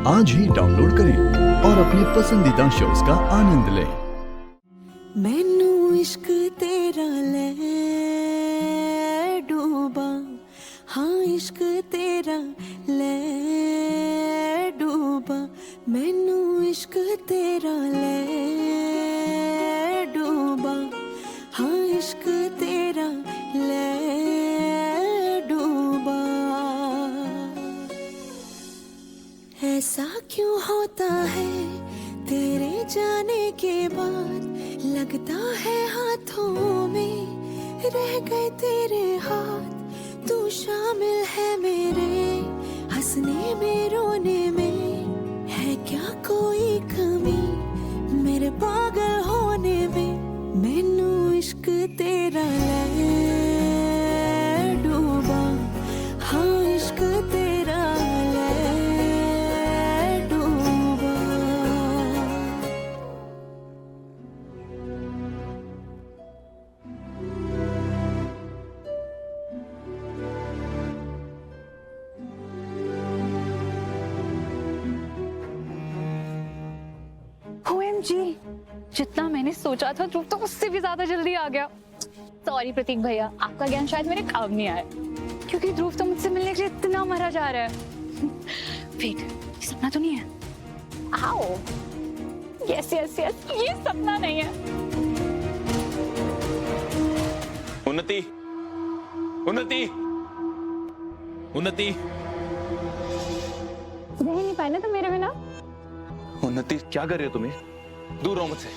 आज ही डाउनलोड करें और अपने पसंदीदा शोज का आनंद लें। मैनू इश्क तेरा ले डूबा, हाँ इश्क तेरा ले डूबा, मैनू इश्क तेरा ले डूबा, हाँ इश्क तेरा ले डूबा। ऐसा क्यों होता है तेरे जाने के बाद, लगता है हाथों में रह गए तेरे हाथ। तू शामिल है मेरे हंसने में रोने में, है क्या कोई कमी मेरे पागल होने में। मैनू इश्क तेरा ले डूबा, हाँ इश्क तेरा ले डूबा। OMG, जितना मैंने सोचा था ध्रुव तो उससे भी ज्यादा जल्दी आ गया। सॉरी प्रतीक भैया, आपका ज्ञान शायद मेरे काम नहीं आया, क्योंकि ध्रुव तो मुझसे मिलने के लिए इतना मरा जा रहा है। वेट, ये सपना तो नहीं है? आओ, यस यस यस, ये सपना नहीं है। उन्नति, उन्नति, उन्नति, रह नहीं पाए ना तुम मेरे बिना। उन्नति क्या कर रहे हो तुम्हें? दूर रहो मुझसे।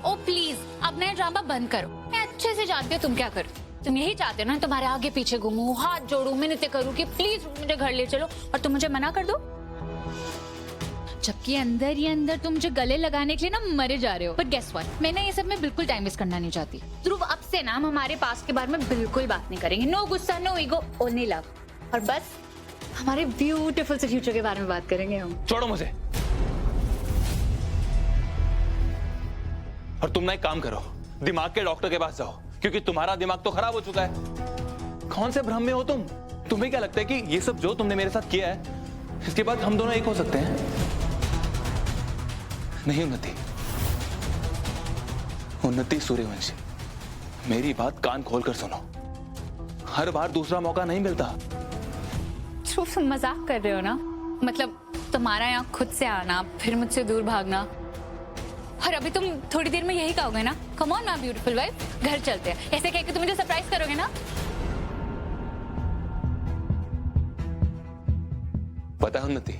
ओ प्लीज, अब नया ड्रामा बंद करो। मैं अच्छे से जानती हूँ तुम क्या करो। तुम यही चाहते हो ना, तुम्हारे आगे पीछे घूमूं, हाथ जोड़ूं, मिन्नतें करूं कि प्लीज मुझे घर ले चलो, और तुम मुझे मना कर दो। जबकि अंदर ही अंदर तुम मुझे गले लगाने के लिए ना मरे जा रहे हो। पर गेस व्हाट, मैं ना ये सब में बिल्कुल टाइम वेस्ट करना नहीं चाहती। ध्रुव, अब से ना हम हमारे पास के बारे में बिल्कुल बात नहीं करेंगे। नो गुस्सा, नो ईगो, ओनली लव। और बस हमारे ब्यूटीफुल से फ्यूचर के बारे में बात करेंगे हम। छोड़ो मुझे। और तुम ना एक काम करो, दिमाग के डॉक्टर के पास जाओ, क्योंकि तुम्हारा दिमाग तो खराब हो चुका है। कौन से भ्रम में हो तुम? तुम्हें क्या लगता है कि ये सब जो तुमने मेरे साथ किया है, इसके बाद हम दोनों एक हो सकते हैं? नहीं उन्नति, उन्नति सूर्यवंशी, मेरी बात कान खोलकर सुनो। हर बार दूसरा मौका नहीं मिलता। ध्रुव, तुम मजाक कर रहे हो ना? मतलब तुम्हारा यहाँ खुद से आना, फिर मुझसे दूर भागना, और अभी तुम थोड़ी देर में यही कहोगे ना, come on my beautiful wife, घर चलते हैं, ऐसे कह के तुम मुझे सरप्राइज करोगे ना? पता है उन्नति,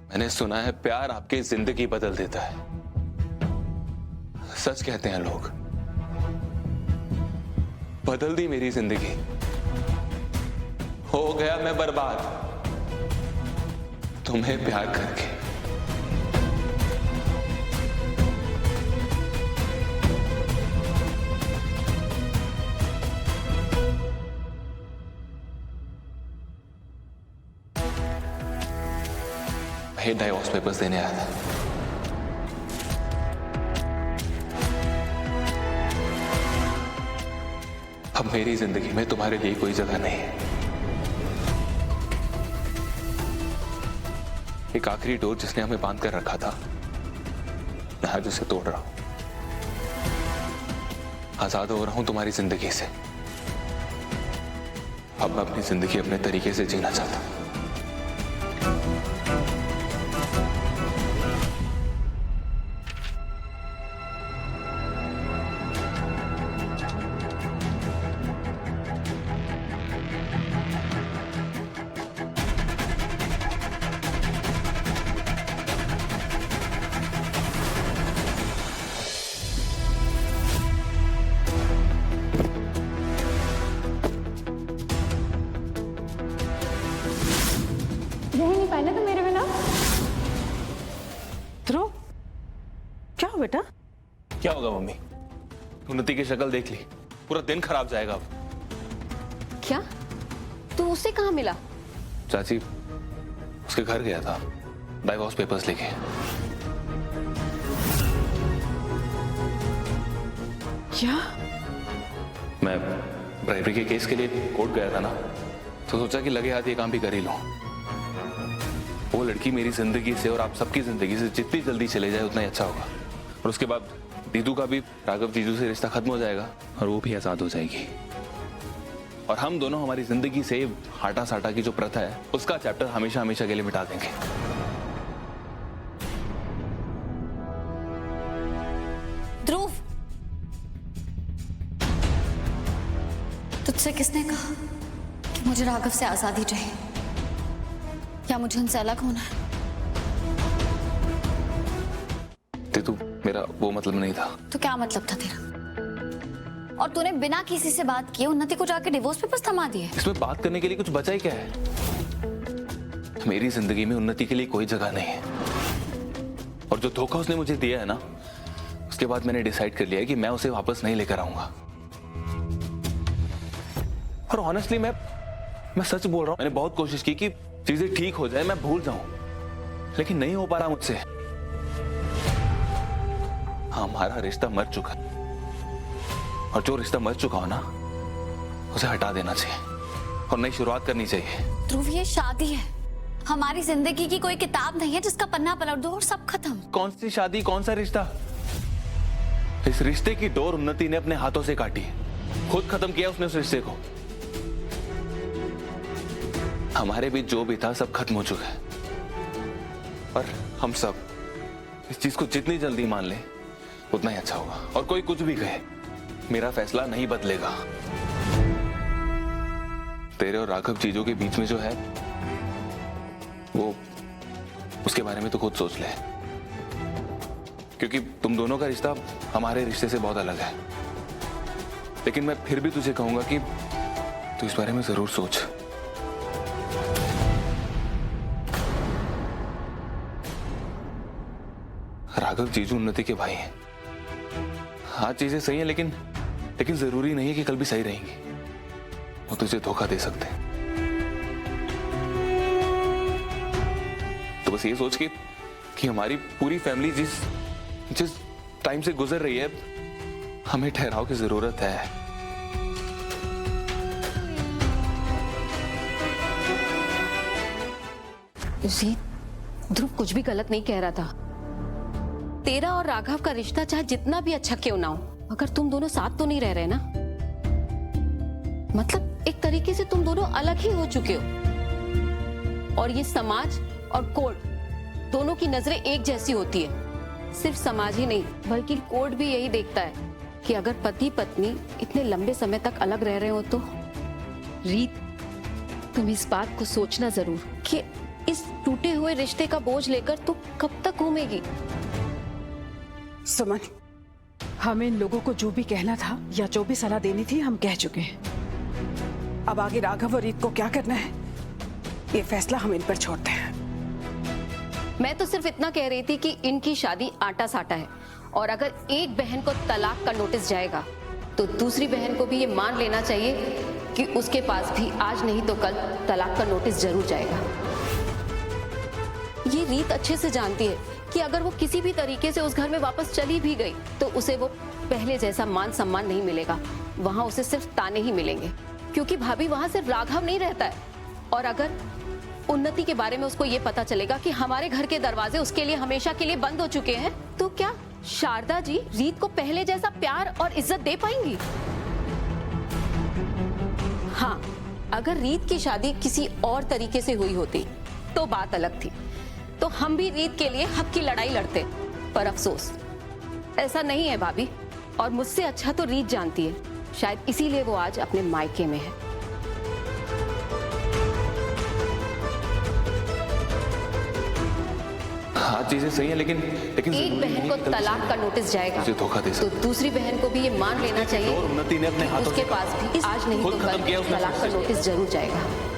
मैंने सुना है प्यार आपकी जिंदगी बदल देता है। सच कहते हैं लोग। बदल दी मेरी जिंदगी, हो गया मैं बर्बाद तुम्हें प्यार करके। मैं डाइवोर्स पेपर्स देने आया था। अब मेरी जिंदगी में तुम्हारे लिए कोई जगह नहीं है। एक आखिरी डोर जिसने हमें बांध कर रखा था, मैं आज उसे तोड़ रहा हूं। आजाद हो रहा हूं तुम्हारी जिंदगी से। अब मैं अपनी जिंदगी अपने तरीके से जीना चाहता हूं। रह नहीं पाए ना तुम मेरे बिना। ध्रुव, क्या हो बेटा? क्या होगा मम्मी? उन्नति की शक्ल देख ली, पूरा दिन खराब जाएगा अब। क्या? तू उससे कहाँ मिला? चाची, उसके घर गया था डाइवोर्स पेपर्स लेके। क्या? मैं ब्राइबरी के केस के लिए कोर्ट गया था ना, तो सोचा कि लगे हाथ ये काम भी कर ही लूं। वो लड़की मेरी जिंदगी से और आप सबकी जिंदगी से जितनी जल्दी चले जाए उतना ही अच्छा होगा। और उसके बाद दीदू का भी राघव जीजू से रिश्ता खत्म हो जाएगा और वो भी आजाद हो जाएगी। और हम दोनों हमारी जिंदगी से हाटा साटा की जो प्रथा है उसका चैप्टर हमेशा हमेशा के लिए मिटा देंगे। ध्रुव, तुझसे किसने कहा कि मुझे राघव से आजादी चाहिए या मुझे उनसे अलग होना है? दीदू, मेरा वो मतलब नहीं था। तो क्या मतलब था तेरा? और तूने बिना किसी से बात किए उन्नति को जाके डिवोर्स पेपर्स थमा दिए। इसमें बात करने के लिए कुछ बचा ही क्या है? मेरी जिंदगी में उन्नति के लिए कोई जगह नहीं है। और जो धोखा उसने मुझे दिया है ना, उसके बाद मैंने डिसाइड कर लिया है कि मैं उसे वापस नहीं लेकर आऊंगा। और ऑनेस्टली मैं सच बोल रहा हूं, मैंने बहुत कोशिश की कि चीजें ठीक हो जाए, मैं भूल जाऊं, लेकिन नहीं हो पा रहा मुझसे। हमारा रिश्ता मर चुका है और जो रिश्ता मर चुका हो ना उसे हटा देना चाहिए और नई शुरुआत करनी चाहिए। ध्रुव, ये शादी है, हमारी जिंदगी की कोई किताब नहीं है जिसका पन्ना पलट दो और सब खत्म। कौन सी शादी, कौन सा रिश्ता? इस रिश्ते की डोर उन्नति ने अपने हाथों से काटी, खुद खत्म किया उसने उस रिश्ते को। हमारे बीच जो भी था सब खत्म हो चुका है और हम सब इस चीज को जितनी जल्दी मान ले उतना ही अच्छा होगा। और कोई कुछ भी कहे, मेरा फैसला नहीं बदलेगा। तेरे और राघव जीजू के बीच में जो है वो, उसके बारे में तो खुद सोच ले, क्योंकि तुम दोनों का रिश्ता हमारे रिश्ते से बहुत अलग है। लेकिन मैं फिर भी तुझे कहूंगा कि तू इस बारे में जरूर सोच। राघव जीजू उन्नति के भाई हैं। हाँ, चीजें सही हैं, लेकिन जरूरी नहीं है कि कल भी सही रहेंगी। वो तुझे धोखा दे सकते हैं। तो बस ये सोच के कि हमारी पूरी फैमिली जिस टाइम से गुजर रही है, हमें ठहराव की जरूरत है। ध्रुव कुछ भी गलत नहीं कह रहा था। तेरा और राघव का रिश्ता चाहे जितना भी अच्छा क्यों ना हो, मगर तुम दोनों साथ तो नहीं रह रहे ना। मतलब एक तरीके से तुम दोनों अलग ही हो चुके हो। और ये समाज और कोर्ट दोनों की नजरें एक जैसी होती है। सिर्फ समाज ही नहीं बल्कि कोर्ट भी यही देखता है कि अगर पति पत्नी इतने लंबे समय तक अलग रह रहे हो तो। रीत, तुम इस बात को सोचना जरूर कि इस टूटे हुए रिश्ते का बोझ लेकर तू कब तक घूमेगी। सुमन, हमें इन लोगों को जो भी कहना था या जो भी सलाह देनी थी हम कह चुके हैं। अब आगे राघव और रीत को क्या करना है ये फैसला हम इन पर छोड़ते हैं। मैं तो सिर्फ इतना कह रही थी कि इनकी शादी आटा साटा है और अगर एक बहन को तलाक का नोटिस जाएगा तो दूसरी बहन को भी ये मान लेना चाहिए कि उसके पास भी आज नहीं तो कल तलाक का नोटिस जरूर जाएगा। ये रीत अच्छे से जानती है कि अगर वो किसी भी तरीके से उस घर में वापस चली भी गई तो उसे वो पहले जैसा मान सम्मान नहीं मिलेगा। वहां उसे सिर्फ ताने ही मिलेंगे, क्योंकि भाभी वहां सिर्फ राघव नहीं रहता है। और अगर उन्नति के बारे में उसको ये पता चलेगा कि हमारे घर के दरवाजे उसके लिए हमेशा के लिए बंद हो चुके हैं, तो क्या शारदा जी रीत को पहले जैसा प्यार और इज्जत दे पाएंगी? हाँ, अगर रीत की शादी किसी और तरीके से हुई होती तो बात अलग थी, तो हम भी रीत के लिए हक की लड़ाई लड़ते। पर अफसोस ऐसा नहीं है भाभी, और मुझसे अच्छा तो रीत जानती है। शायद इसीलिए वो आज अपने मायके में है। हाँ, चीजें सही है, लेकिन एक बहन को तलाक का नोटिस जाएगा धोखा दे तो दूसरी बहन को भी ये मान लेना चाहिए उन्नति ने अपने हाथों उसके से पास भी आज नहीं खुद तो खत्म कल किया उसने तलाक का नोटिस जरूर जाएगा।